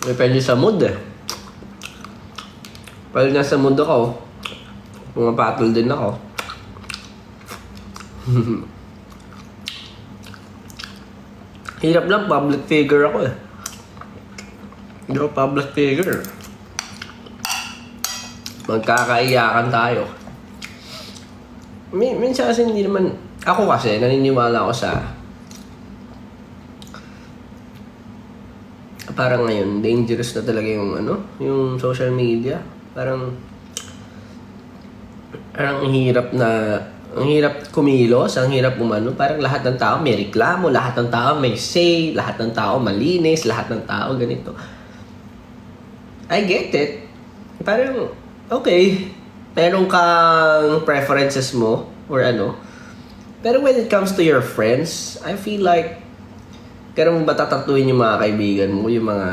Depende sa mood eh. Pag nasa mood ako, pumapatol din ako. Hirap lang, public figure ako eh. Hindi ako public figure. Magkakaiyakan tayo. Minsan kasi hindi naman... Ako kasi, naniniwala ako sa... Parang ngayon, dangerous na talaga yung yung social media. Parang ang hirap na... Ang hirap kumilos, ang hirap umano. Parang lahat ng tao may reklamo, lahat ng tao may say, lahat ng tao malinis, lahat ng tao ganito. I get it. Parang, okay, meron kang preferences mo or Pero when it comes to your friends, I feel like, kaya mo ba tatatuin yung mga kaibigan mo, yung mga